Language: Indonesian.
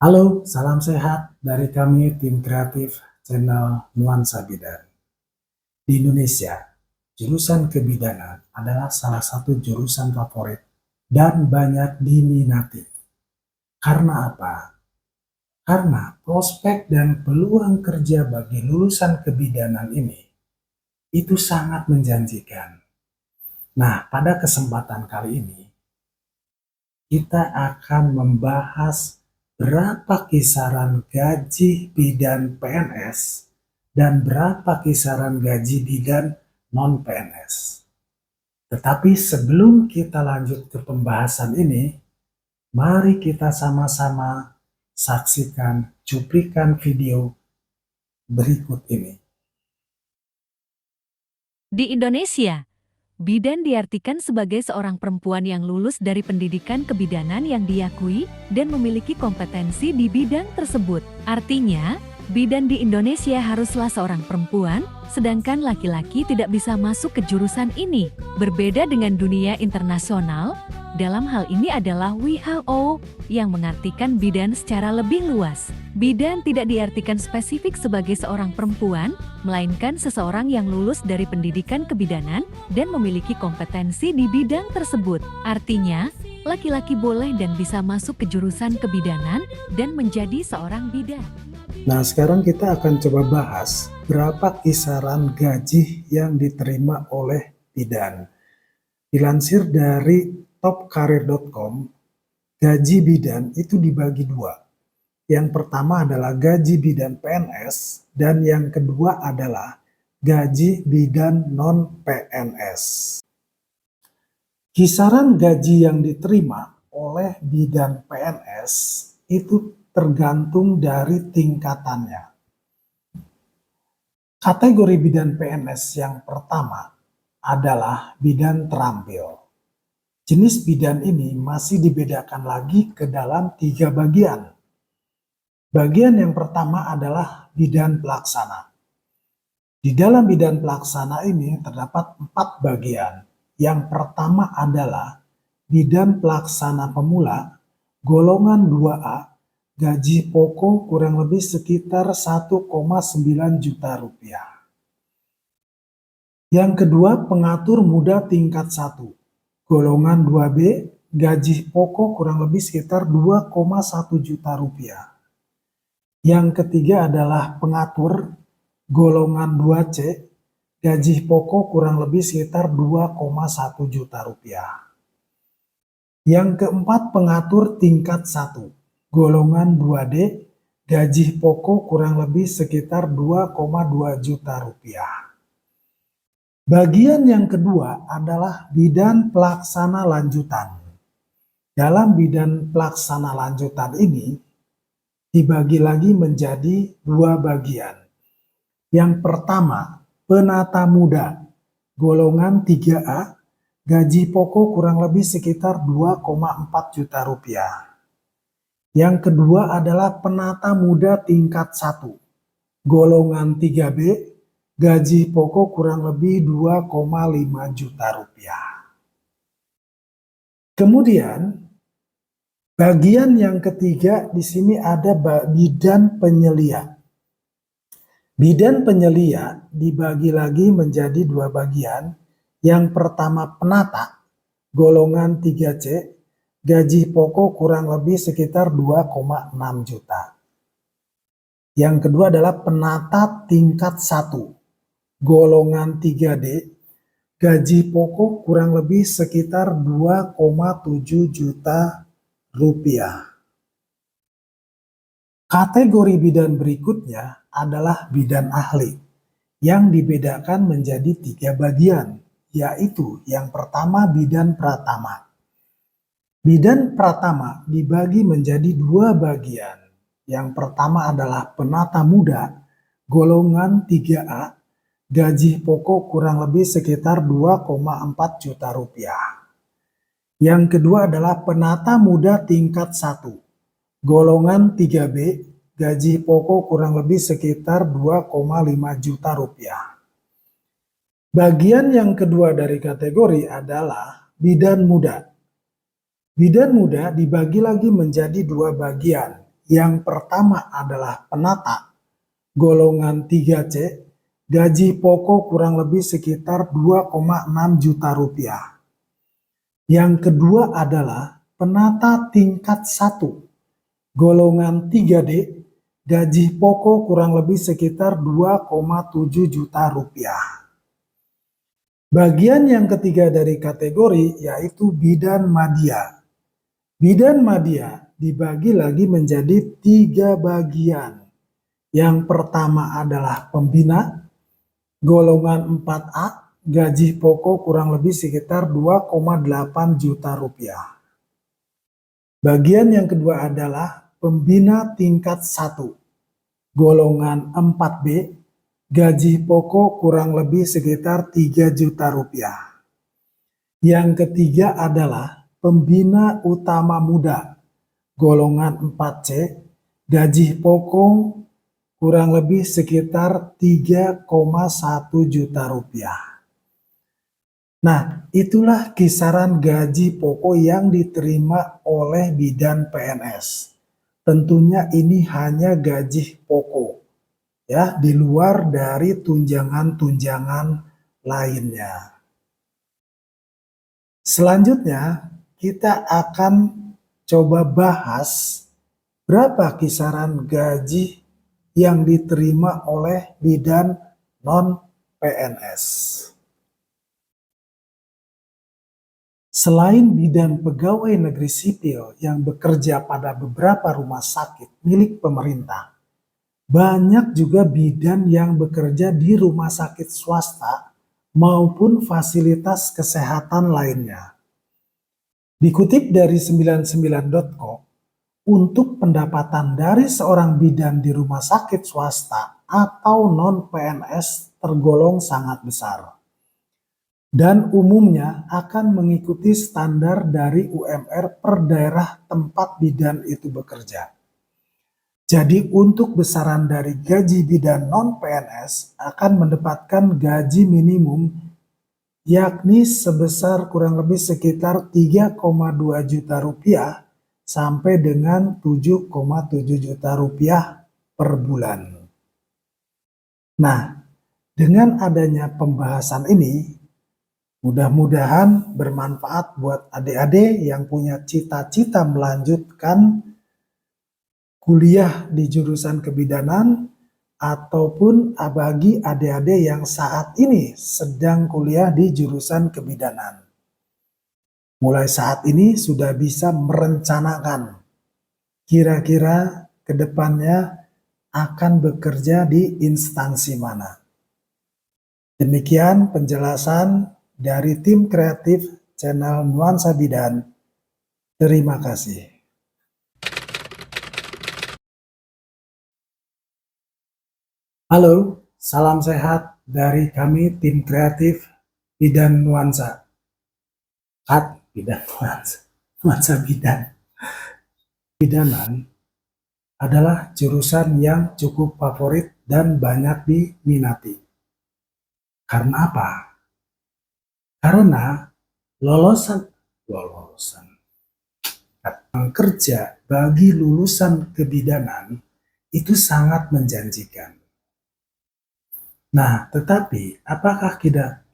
Halo, salam sehat dari kami tim kreatif channel Nuansa Bidan. Di Indonesia, jurusan kebidanan adalah salah satu jurusan favorit dan banyak diminati. Karena apa? Karena prospek dan peluang kerja bagi lulusan kebidanan ini itu sangat menjanjikan. Nah, pada kesempatan kali ini, kita akan membahas berapa kisaran gaji bidan PNS dan berapa kisaran gaji bidan non-PNS. Tetapi sebelum kita lanjut ke pembahasan ini, mari kita sama-sama saksikan cuplikan video berikut ini. Di Indonesia, bidan diartikan sebagai seorang perempuan yang lulus dari pendidikan kebidanan yang diakui dan memiliki kompetensi di bidang tersebut. Artinya, bidan di Indonesia haruslah seorang perempuan, sedangkan laki-laki tidak bisa masuk ke jurusan ini. Berbeda dengan dunia internasional, dalam hal ini adalah WHO yang mengartikan bidan secara lebih luas. Bidan tidak diartikan spesifik sebagai seorang perempuan, melainkan seseorang yang lulus dari pendidikan kebidanan dan memiliki kompetensi di bidang tersebut. Artinya, laki-laki boleh dan bisa masuk ke jurusan kebidanan dan menjadi seorang bidan. Nah, sekarang kita akan coba bahas berapa kisaran gaji yang diterima oleh bidan. Dilansir dari topkarir.com, gaji bidan itu dibagi dua. Yang pertama adalah gaji bidan PNS dan yang kedua adalah gaji bidan non-PNS. Kisaran gaji yang diterima oleh bidan PNS itu tergantung dari tingkatannya. Kategori bidan PNS yang pertama adalah bidan terampil. Jenis bidan ini masih dibedakan lagi ke dalam 3 bagian. Bagian yang pertama adalah bidan pelaksana. Di dalam bidan pelaksana ini terdapat 4 bagian. Yang pertama adalah bidan pelaksana pemula, golongan 2A, gaji pokok kurang lebih sekitar 1,9 juta rupiah. Yang kedua, pengatur muda tingkat 1, golongan 2B, gaji pokok kurang lebih sekitar 2,1 juta rupiah. Yang ketiga adalah pengatur golongan 2C, gaji pokok kurang lebih sekitar 2,1 juta rupiah. Yang keempat, pengatur tingkat 1, golongan 2D, gaji pokok kurang lebih sekitar 2,2 juta rupiah. Bagian yang kedua adalah bidan pelaksana lanjutan. Dalam bidan pelaksana lanjutan ini dibagi lagi menjadi 2 bagian. Yang pertama, penata muda, golongan 3A, gaji pokok kurang lebih sekitar 2,4 juta rupiah. Yang kedua adalah penata muda tingkat 1, golongan 3B, gaji pokok kurang lebih 2,5 juta rupiah. Kemudian, bagian yang ketiga di sini ada bidan penyelia. Bidan penyelia dibagi lagi menjadi 2 bagian. Yang pertama penata, golongan 3C, gaji pokok kurang lebih sekitar 2,6 juta. Yang kedua adalah penata tingkat 1, golongan 3D, gaji pokok kurang lebih sekitar 2,7 juta rupiah. Kategori bidan berikutnya adalah bidan ahli yang dibedakan menjadi 3 bagian, yaitu yang pertama bidan pratama. Bidan pratama dibagi menjadi 2 bagian. Yang pertama adalah penata muda, golongan 3A, gaji pokok kurang lebih sekitar 2,4 juta rupiah. Yang kedua adalah penata muda tingkat 1, golongan 3B, gaji pokok kurang lebih sekitar 2,5 juta rupiah. Bagian yang kedua dari kategori adalah bidan muda. Bidan muda dibagi lagi menjadi 2 bagian. yang pertama adalah penata, golongan 3C, gaji pokok kurang lebih sekitar 2,6 juta rupiah. Yang kedua adalah penata tingkat 1, golongan 3D, gaji pokok kurang lebih sekitar 2,7 juta rupiah. Bagian yang ketiga dari kategori yaitu bidan madya. Bidan madya dibagi lagi menjadi 3 bagian. Yang pertama adalah pembina, golongan 4A, gaji pokok kurang lebih sekitar 2,8 juta rupiah. Bagian yang kedua adalah pembina tingkat 1, golongan 4B, gaji pokok kurang lebih sekitar 3 juta rupiah. Yang ketiga adalah pembina utama muda, golongan 4C, gaji pokok kurang lebih sekitar 3,1 juta rupiah. Nah, itulah kisaran gaji pokok yang diterima oleh bidan PNS. Tentunya ini hanya gaji pokok, ya, di luar dari tunjangan-tunjangan lainnya. Selanjutnya, kita akan coba bahas berapa kisaran gaji yang diterima oleh bidan non-PNS. Selain bidan pegawai negeri sipil yang bekerja pada beberapa rumah sakit milik pemerintah, banyak juga bidan yang bekerja di rumah sakit swasta maupun fasilitas kesehatan lainnya. Dikutip dari 99.co, untuk pendapatan dari seorang bidan di rumah sakit swasta atau non-PNS tergolong sangat besar, dan umumnya akan mengikuti standar dari UMR per daerah tempat bidan itu bekerja. Jadi untuk besaran dari gaji bidan non-PNS akan mendapatkan gaji minimum yakni sebesar kurang lebih sekitar 3,2 juta rupiah sampai dengan 7,7 juta rupiah per bulan. Nah, dengan adanya pembahasan ini, mudah-mudahan bermanfaat buat adik-adik yang punya cita-cita melanjutkan kuliah di jurusan kebidanan ataupun bagi adik-adik yang saat ini sedang kuliah di jurusan kebidanan. Mulai saat ini sudah bisa merencanakan kira-kira ke depannya akan bekerja di instansi mana. Demikian penjelasan dari tim kreatif channel Nuansa Bidan. Terima kasih. Halo, salam sehat dari kami tim kreatif Bidan Nuansa. Bidan Nuansa. Nuansa Bidan. Bidanan adalah jurusan yang cukup favorit dan banyak diminati. Karena apa? Karena lolosan kerja bagi lulusan kebidanan itu sangat menjanjikan. Nah, tetapi apakah kita